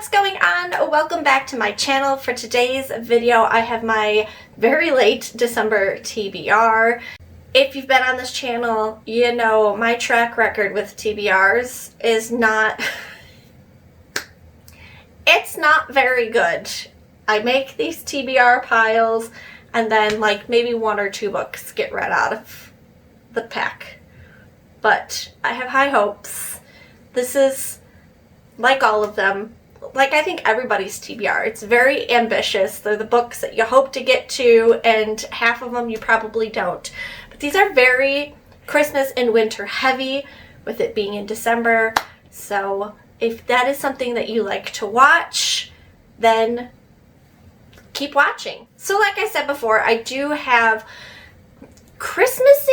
what's going on? Welcome back to my channel. For today's video, I have my very late December TBR. If you've been on this channel, you know my track record with TBRs is not, it's not very good. I make these TBR piles and then like maybe one or two books get read out of the pack. But I have high hopes. This is, like all of them, like I think everybody's TBR. It's very ambitious. They're the books that you hope to get to, and half of them you probably don't. But these are very Christmas and winter heavy, with it being in December. So if that is something that you like to watch, then keep watching. So like I said before, I do have Christmassy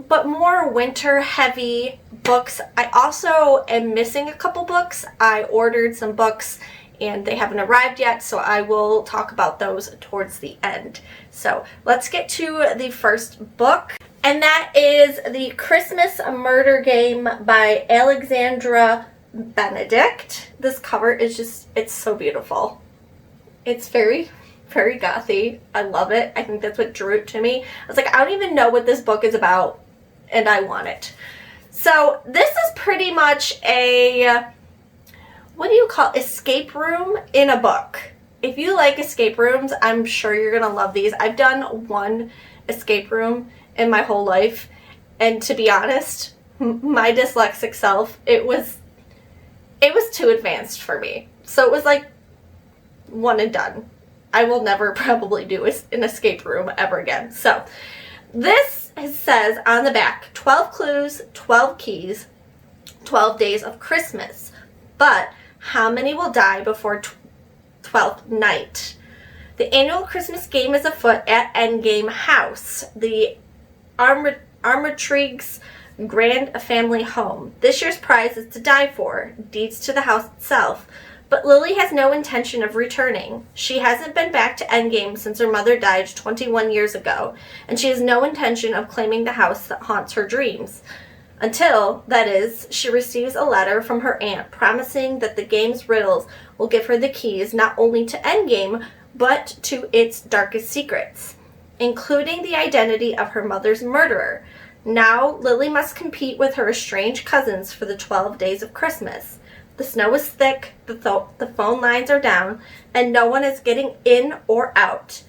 but more winter heavy books. I also am missing a couple books. I ordered some books and they haven't arrived yet, so I will talk about those towards the end. So let's get to the first book, and that is The Christmas Murder Game by Alexandra Benedict. This cover is just, it's so beautiful. It's very gothy. I love it. I think that's what drew it to me. I was like, I don't even know what this book is about, and I want it. So this is pretty much a, what do you call, escape room in a book. If you like escape rooms, I'm sure you're gonna love these. I've done one escape room in my whole life, and to be honest, my dyslexic self, it was too advanced for me. So it was like one and done. I will never probably do an escape room ever again. So this says on the back, 12 clues, 12 keys, 12 days of Christmas. But how many will die before 12th night? The annual Christmas game is afoot at Endgame House, the Armitrig's grand family home. This year's prize is to die for, deeds to the house itself. But Lily has no intention of returning. She hasn't been back to Endgame since her mother died 21 years ago, and she has no intention of claiming the house that haunts her dreams. Until, that is, she receives a letter from her aunt promising that the game's riddles will give her the keys not only to Endgame, but to its darkest secrets, including the identity of her mother's murderer. Now, Lily must compete with her estranged cousins for the 12 days of Christmas. The snow is thick, the phone lines are down, and no one is getting in or out.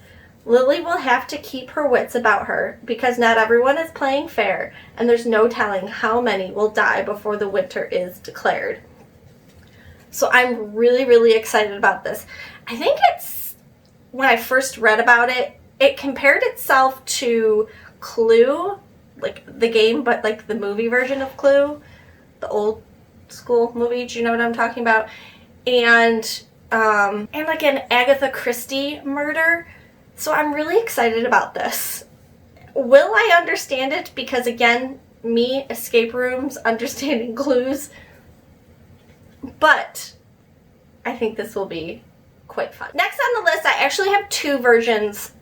Lily will have to keep her wits about her, because not everyone is playing fair, and there's no telling how many will die before the winter is declared. So I'm really excited about this. I think it's, when I first read about it, it compared itself to Clue, like the game, but like the movie version of Clue, the old school movie. Do you know what I'm talking about? And like an Agatha Christie murder. So I'm really excited about this. Will I understand it? Because again, me, escape rooms, understanding clues. But I think this will be quite fun. Next on the list, I actually have two versions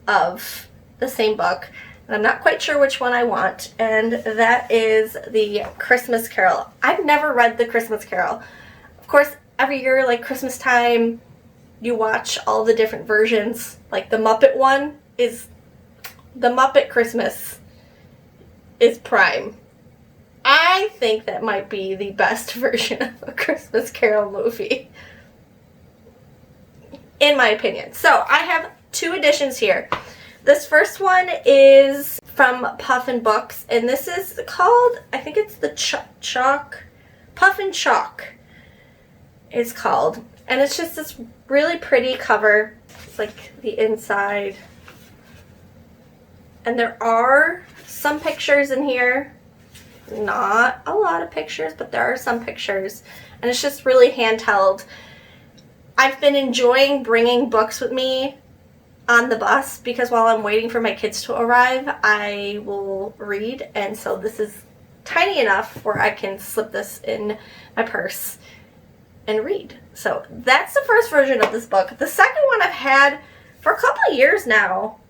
of the same book, and I'm not quite sure which one I want, and that is The Christmas Carol. I've never read The Christmas Carol. Of course, every year, like Christmas time, you watch all the different versions. Like the Muppet one is, the Muppet Christmas is prime. I think that might be the best version of a Christmas Carol movie, in my opinion. So I have two editions here. This first one is from Puffin Books, and this is called, I think it's the Puffin Chalk is called. And it's just this really pretty cover. It's like the inside. And there are some pictures in here. Not a lot of pictures, but there are some pictures. And it's just really handheld. I've been enjoying bringing books with me on the bus, because while I'm waiting for my kids to arrive, I will read, and so this is tiny enough where I can slip this in my purse and read. So that's the first version of this book. The second one I've had for a couple of years now.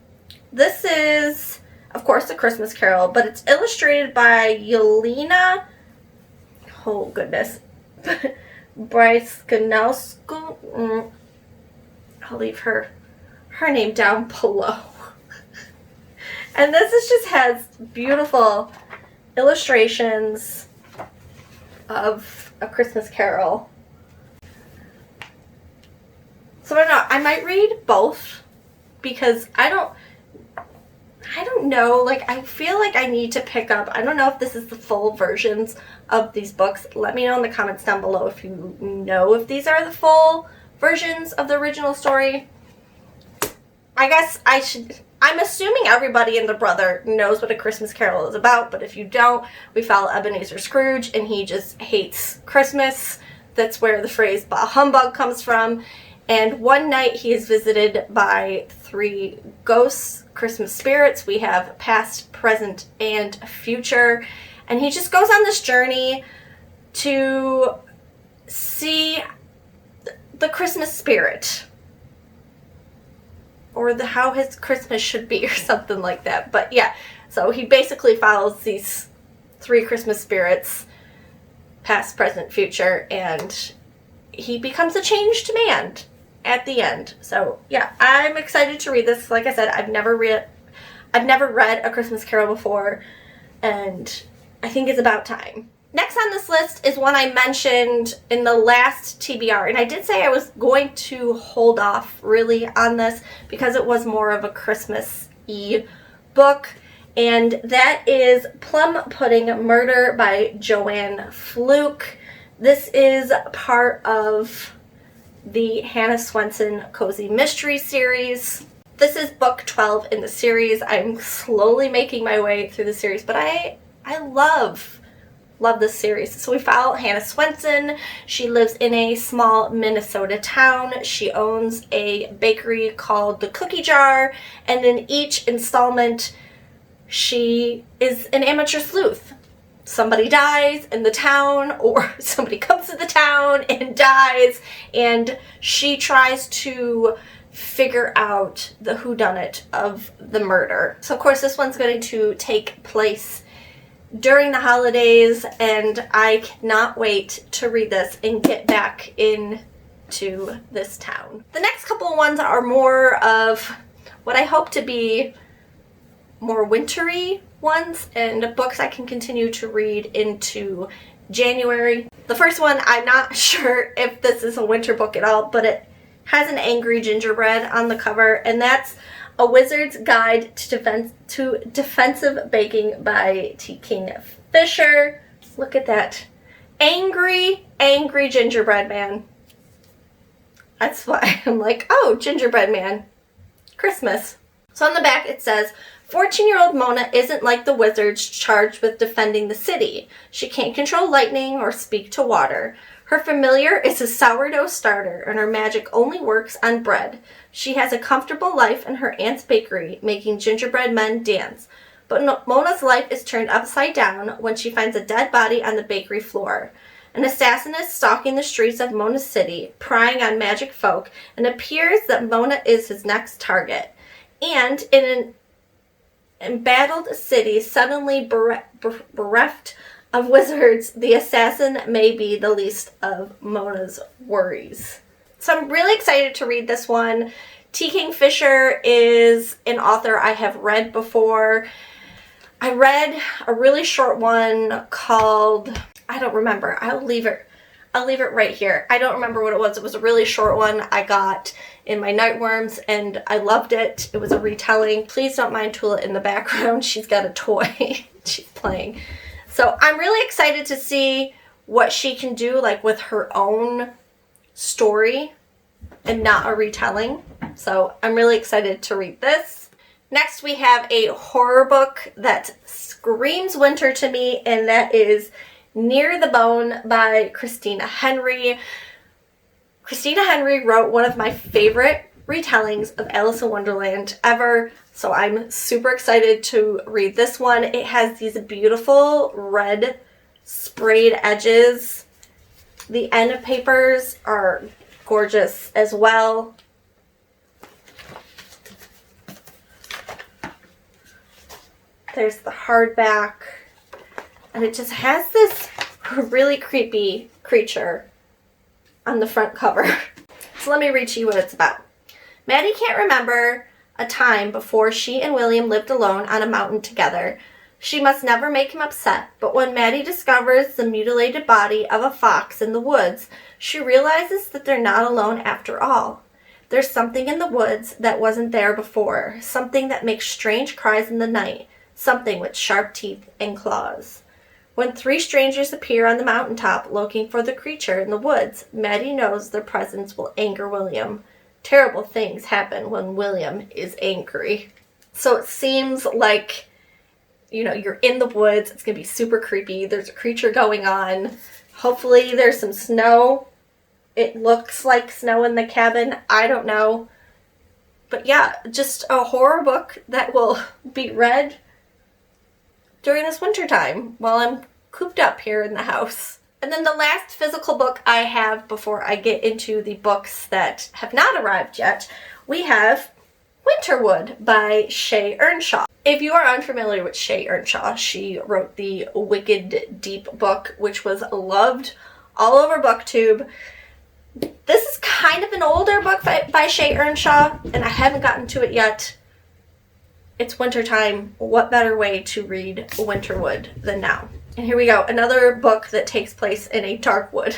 This is, of course, A Christmas Carol, but it's illustrated by Yelena, oh goodness, Bryskanowska. I'll leave her name down below. And this just has beautiful illustrations of A Christmas Carol. So I don't know, I might read both because I don't know, like I feel like I need to pick up, I don't know if this is the full versions of these books. Let me know in the comments down below if you know if these are the full versions of the original story. I guess I'm assuming everybody and their brother knows what A Christmas Carol is about, but if you don't, we follow Ebenezer Scrooge and he just hates Christmas. That's where the phrase bah humbug comes from. And one night he is visited by 3 ghosts, Christmas spirits. We have past, present, and future. And he just goes on this journey to see the Christmas spirit. Or how his Christmas should be, or something like that. But yeah, so he basically follows these 3 Christmas spirits, past, present, future, and he becomes a changed man at the end. So yeah, I'm excited to read this. Like I said, I've never read A Christmas Carol before, and I think it's about time. Next on this list is one I mentioned in the last TBR, and I did say I was going to hold off really on this because it was more of a Christmas-y book, and that is Plum Pudding Murder by Joanne Fluke. This is part of the Hannah Swenson Cozy Mystery series. This is book 12 in the series. I'm slowly making my way through the series, but I love this series. So we follow Hannah Swenson. She lives in a small Minnesota town. She owns a bakery called the Cookie Jar, and in each installment she is an amateur sleuth. Somebody dies in the town, or somebody comes to the town and dies, and she tries to figure out the whodunit of the murder. So of course this one's going to take place during the holidays, and I cannot wait to read this and get back into this town. The next couple of ones are more of what I hope to be more wintry ones, and books I can continue to read into January. The first one, I'm not sure if this is a winter book at all, but it has an angry gingerbread on the cover, and that's A Wizard's Guide to Defensive Baking by T.Kingfisher. Look at that. Angry gingerbread man. That's why I'm like, oh, gingerbread man. Christmas. So on the back it says, 14-year-old Mona isn't like the wizards charged with defending the city. She can't control lightning or speak to water. Her familiar is a sourdough starter, and her magic only works on bread. She has a comfortable life in her aunt's bakery, making gingerbread men dance. But Mona's life is turned upside down when she finds a dead body on the bakery floor. An assassin is stalking the streets of Mona's city, prying on magic folk, and it appears that Mona is his next target. And in an embattled city suddenly bereft of wizards, the assassin may be the least of Mona's worries. So I'm really excited to read this one. T.Kingfisher is an author I have read before. I read a really short one called, I don't remember. I'll leave it right here. I don't remember what it was. It was a really short one I got in my Nightworms, and I loved it. It was a retelling. Please don't mind Tula in the background. She's got a toy she's playing. So I'm really excited to see what she can do, like with her own story and not a retelling. So I'm really excited to read this. Next we have a horror book that screams winter to me, and that is Near the Bone by Christina Henry. Christina Henry wrote one of my favorite retellings of Alice in Wonderland ever, so I'm super excited to read this one. It has these beautiful red sprayed edges. The end papers are gorgeous as well. There's the hardback, and it just has this really creepy creature on the front cover. So let me read to you what it's about. Maddie can't remember a time before she and William lived alone on a mountain together. She must never make him upset, but when Maddie discovers the mutilated body of a fox in the woods, she realizes that they're not alone after all. There's something in the woods that wasn't there before, something that makes strange cries in the night, something with sharp teeth and claws. When three strangers appear on the mountaintop looking for the creature in the woods, Maddie knows their presence will anger William. Terrible things happen when William is angry. So it seems like, you're in the woods. It's going to be super creepy. There's a creature going on. Hopefully there's some snow. It looks like snow in the cabin. I don't know. But yeah, just a horror book that will be read during this winter time while I'm cooped up here in the house. And then the last physical book I have before I get into the books that have not arrived yet, we have Winterwood by Shay Earnshaw. If you are unfamiliar with Shay Earnshaw, she wrote the Wicked Deep book, which was loved all over BookTube. This is kind of an older book by Shay Earnshaw, and I haven't gotten to it yet. It's wintertime. What better way to read Winterwood than now? And here we go. Another book that takes place in a dark wood.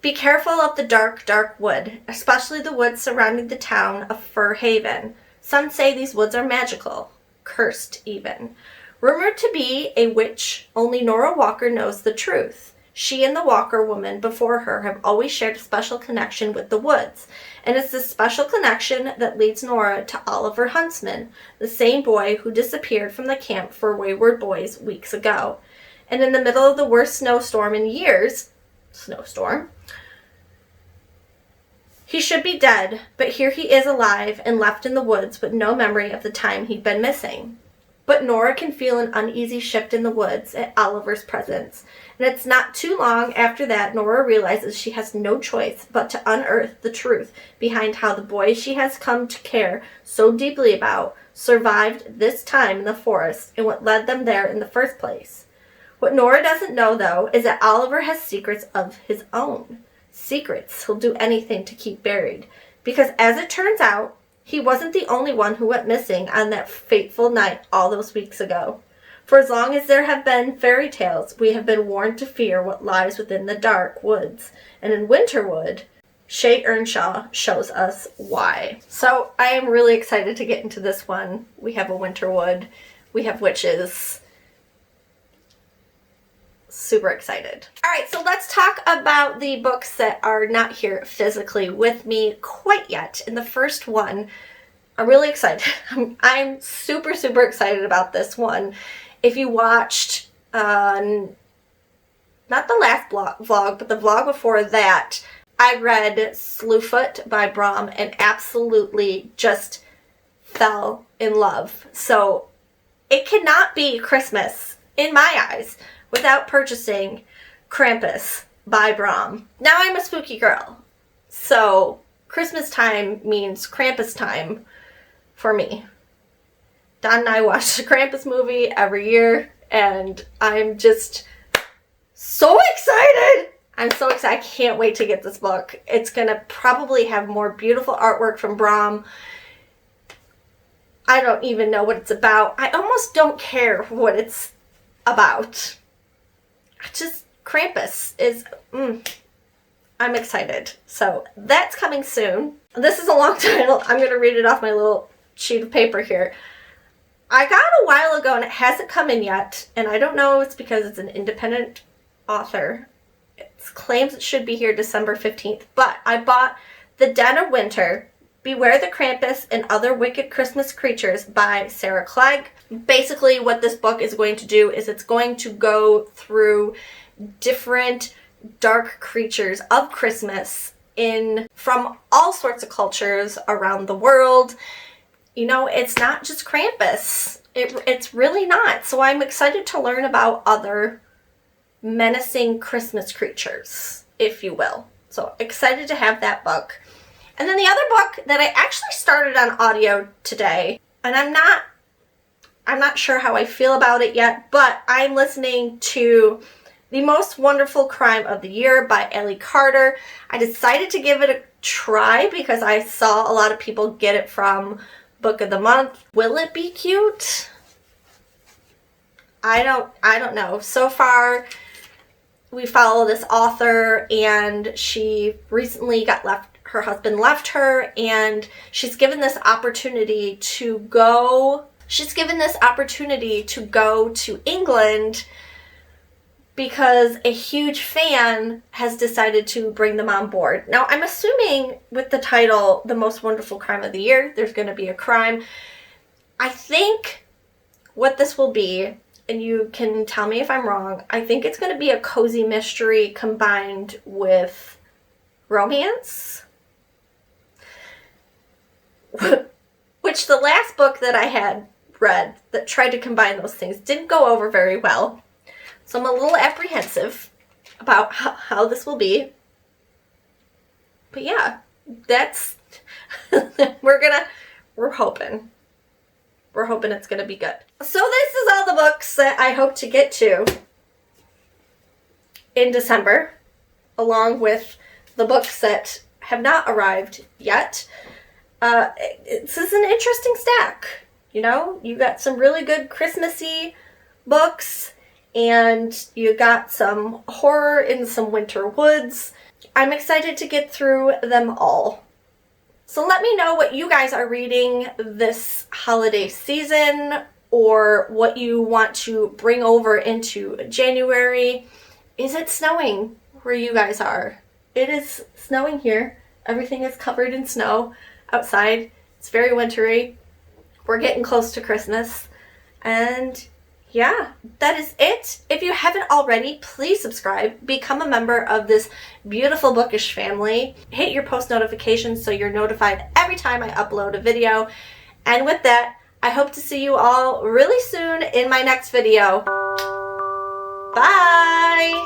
Be careful of the dark, dark wood, especially the woods surrounding the town of Fir Haven. Some say these woods are magical, cursed even. Rumored to be a witch, only Nora Walker knows the truth. She and the Walker woman before her have always shared a special connection with the woods, and it's this special connection that leads Nora to Oliver Huntsman, the same boy who disappeared from the camp for wayward boys weeks ago. And in the middle of the worst snowstorm in years, he should be dead, but here he is alive and left in the woods with no memory of the time he'd been missing. But Nora can feel an uneasy shift in the woods at Oliver's presence, and it's not too long after that Nora realizes she has no choice but to unearth the truth behind how the boy she has come to care so deeply about survived this time in the forest and what led them there in the first place. What Nora doesn't know, though, is that Oliver has secrets of his own. Secrets he'll do anything to keep buried, because as it turns out, he wasn't the only one who went missing on that fateful night all those weeks ago. For as long as there have been fairy tales, we have been warned to fear what lies within the dark woods. And in Winterwood, Shay Earnshaw shows us why. So I am really excited to get into this one. We have a Winterwood. We have witches. Super excited. All right, so let's talk about the books that are not here physically with me quite yet. In the first one, I'm really excited. I'm super, super excited about this one. If you watched, not the last vlog, but the vlog before that, I read Slewfoot by Plum and absolutely just fell in love. So it cannot be Christmas, in my eyes, without purchasing Krampus by Plum. Now I'm a spooky girl, so Christmas time means Krampus time for me. Don and I watch the Krampus movie every year, and I'm just so excited. I'm so excited. I can't wait to get this book. It's going to probably have more beautiful artwork from Plum. I don't even know what it's about. I almost don't care what it's about. Just Krampus is, I'm excited. So that's coming soon. This is a long title. I'm going to read it off my little sheet of paper here. I got it a while ago and it hasn't come in yet. And I don't know if it's because it's an independent author. It claims it should be here December 15th. But I bought The Den of Winter, Beware the Krampus and Other Wicked Christmas Creatures by Sarah Clegg. Basically what this book is going to do is it's going to go through different dark creatures of Christmas from all sorts of cultures around the world. It's not just Krampus. It's really not. So I'm excited to learn about other menacing Christmas creatures, if you will. So excited to have that book. And then the other book that I actually started on audio today, and I'm not sure how I feel about it yet, but I'm listening to The Most Wonderful Crime of the Year by Ellie Carter. I decided to give it a try because I saw a lot of people get it from Book of the Month. Will it be cute? I don't know. So far, we follow this author, and she recently her husband left her, and she's given this opportunity to go to England because a huge fan has decided to bring them on board. Now, I'm assuming with the title, The Most Wonderful Crime of the Year, there's going to be a crime. I think what this will be, and you can tell me if I'm wrong, I think it's going to be a cozy mystery combined with romance. Which the last book that I had read that tried to combine those things didn't go over very well. So I'm a little apprehensive about how this will be. But yeah, that's we're hoping. We're hoping it's going to be good. So this is all the books that I hope to get to in December, along with the books that have not arrived yet. This is an interesting stack. You know, you got some really good Christmassy books, and you got some horror in some Winterwoods. I'm excited to get through them all. So let me know what you guys are reading this holiday season, or what you want to bring over into January. Is it snowing where you guys are? It is snowing here. Everything is covered in snow outside. It's very wintry. We're getting close to Christmas. And yeah, that is it. If you haven't already, please subscribe. Become a member of this beautiful bookish family. Hit your post notifications so you're notified every time I upload a video. And with that, I hope to see you all really soon in my next video. Bye!